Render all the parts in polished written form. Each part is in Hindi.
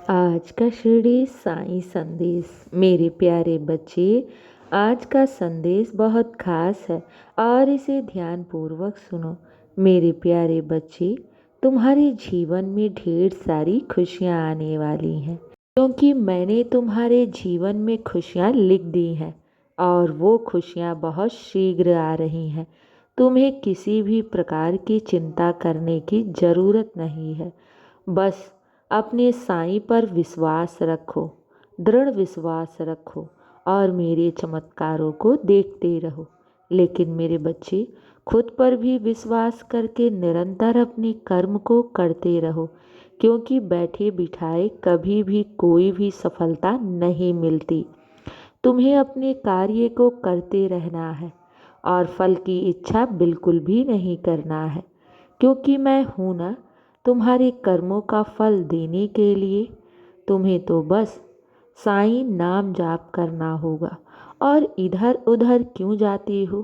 आज का शिरडी साईं संदेश। मेरे प्यारे बच्चे, आज का संदेश बहुत खास है और इसे ध्यान पूर्वक सुनो। मेरे प्यारे बच्चे, तुम्हारे जीवन में ढेर सारी खुशियाँ आने वाली हैं, क्योंकि मैंने तुम्हारे जीवन में खुशियाँ लिख दी हैं और वो खुशियाँ बहुत शीघ्र आ रही हैं। तुम्हें किसी भी प्रकार की चिंता करने की ज़रूरत नहीं है। बस अपने साईं पर विश्वास रखो, दृढ़ विश्वास रखो और मेरे चमत्कारों को देखते रहो। लेकिन मेरे बच्चे, खुद पर भी विश्वास करके निरंतर अपने कर्म को करते रहो, क्योंकि बैठे बिठाए कभी भी कोई भी सफलता नहीं मिलती। तुम्हें अपने कार्य को करते रहना है और फल की इच्छा बिल्कुल भी नहीं करना है, क्योंकि मैं हूँ ना तुम्हारे कर्मों का फल देने के लिए। तुम्हें तो बस साईं नाम जाप करना होगा। और इधर उधर क्यों जाती हो?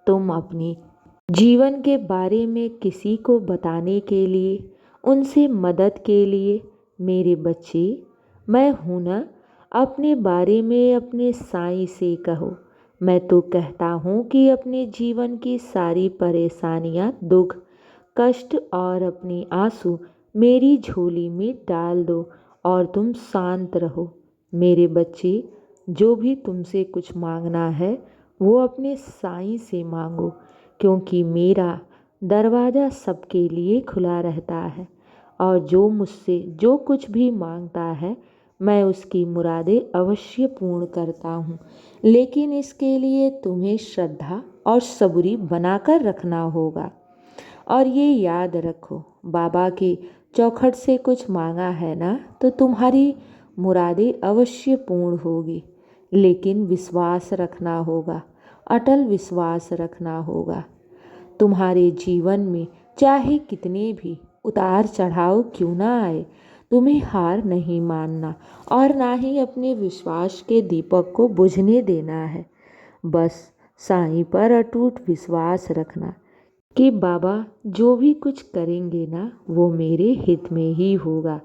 तुम अपने जीवन के बारे में किसी को बताने के लिए, उनसे मदद के लिए। मेरे बच्चे, मैं हूँ ना, अपने बारे में अपने साईं से कहो। मैं तो कहता हूँ कि अपने जीवन की सारी परेशानियाँ, दुख, कष्ट और अपने आंसू मेरी झोली में डाल दो और तुम शांत रहो। मेरे बच्चे, जो भी तुमसे कुछ मांगना है वो अपने साईं से मांगो, क्योंकि मेरा दरवाज़ा सबके लिए खुला रहता है और जो मुझसे जो कुछ भी मांगता है मैं उसकी मुरादें अवश्य पूर्ण करता हूँ। लेकिन इसके लिए तुम्हें श्रद्धा और सबूरी बनाकर रखना होगा। और ये याद रखो, बाबा की चौखट से कुछ मांगा है ना तो तुम्हारी मुरादें अवश्य पूर्ण होगी। लेकिन विश्वास रखना होगा, अटल विश्वास रखना होगा। तुम्हारे जीवन में चाहे कितने भी उतार चढ़ाव क्यों ना आए, तुम्हें हार नहीं मानना और ना ही अपने विश्वास के दीपक को बुझने देना है। बस साईं पर अटूट विश्वास रखना कि बाबा जो भी कुछ करेंगे ना वो मेरे हित में ही होगा।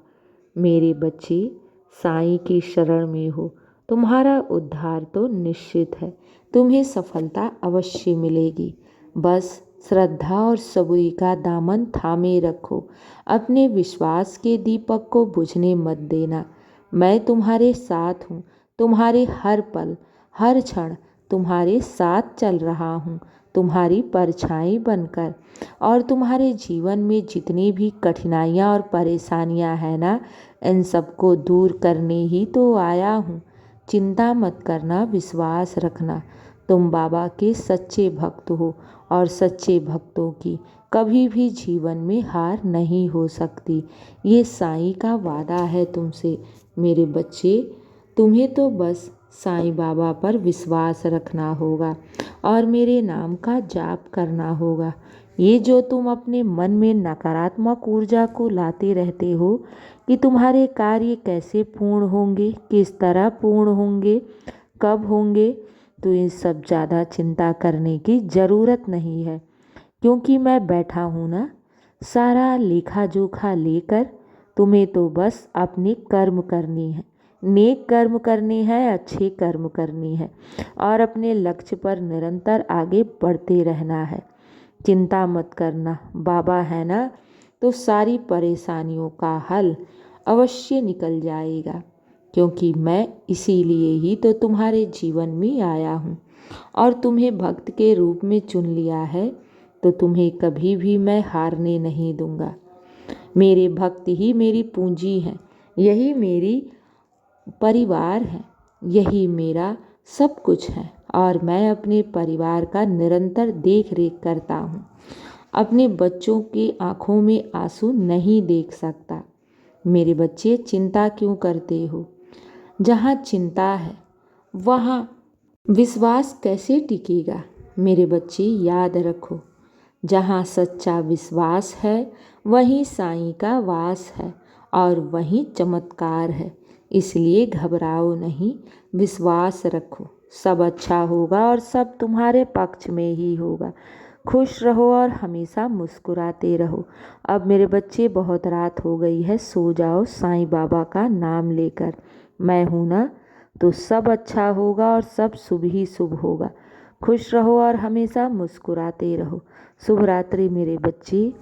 मेरे बच्चे, साईं की शरण में हो, तुम्हारा उद्धार तो निश्चित है। तुम्हें सफलता अवश्य मिलेगी। बस श्रद्धा और सबूरी का दामन थामे रखो। अपने विश्वास के दीपक को बुझने मत देना। मैं तुम्हारे साथ हूँ, तुम्हारे हर पल हर क्षण तुम्हारे साथ चल रहा हूँ, तुम्हारी परछाई बनकर। और तुम्हारे जीवन में जितनी भी कठिनाइयाँ और परेशानियाँ हैं ना, इन सबको दूर करने ही तो आया हूँ। चिंता मत करना, विश्वास रखना। तुम बाबा के सच्चे भक्त हो और सच्चे भक्तों की कभी भी जीवन में हार नहीं हो सकती। ये साईं का वादा है तुमसे। मेरे बच्चे, तुम्हें तो बस साईं बाबा पर विश्वास रखना होगा और मेरे नाम का जाप करना होगा। ये जो तुम अपने मन में नकारात्मक ऊर्जा को लाते रहते हो कि तुम्हारे कार्य कैसे पूर्ण होंगे, किस तरह पूर्ण होंगे, कब होंगे, तो इन सब ज़्यादा चिंता करने की ज़रूरत नहीं है, क्योंकि मैं बैठा हूँ ना सारा लेखा जोखा लेकर। तुम्हें तो बस अपने कर्म करने हैं, नेक कर्म करने हैं, अच्छे कर्म करने हैं और अपने लक्ष्य पर निरंतर आगे बढ़ते रहना है। चिंता मत करना, बाबा है ना तो सारी परेशानियों का हल अवश्य निकल जाएगा, क्योंकि मैं इसीलिए ही तो तुम्हारे जीवन में आया हूँ और तुम्हें भक्त के रूप में चुन लिया है। तो तुम्हें कभी भी मैं हारने नहीं दूंगा। मेरे भक्त ही मेरी पूंजी हैं, यही मेरी परिवार है, यही मेरा सब कुछ है और मैं अपने परिवार का निरंतर देख रेख करता हूँ। अपने बच्चों की आंखों में आंसू नहीं देख सकता। मेरे बच्चे, चिंता क्यों करते हो? जहाँ चिंता है वहाँ विश्वास कैसे टिकेगा? मेरे बच्चे, याद रखो, जहाँ सच्चा विश्वास है वहीं साईं का वास है और वहीं चमत्कार है। इसलिए घबराओ नहीं, विश्वास रखो, सब अच्छा होगा और सब तुम्हारे पक्ष में ही होगा। खुश रहो और हमेशा मुस्कुराते रहो। अब मेरे बच्चे बहुत रात हो गई है, सो जाओ साईं बाबा का नाम लेकर। मैं हूँ ना, तो सब अच्छा होगा और सब शुभ ही शुभ होगा। खुश रहो और हमेशा मुस्कुराते रहो। शुभ रात्रि मेरे बच्चे।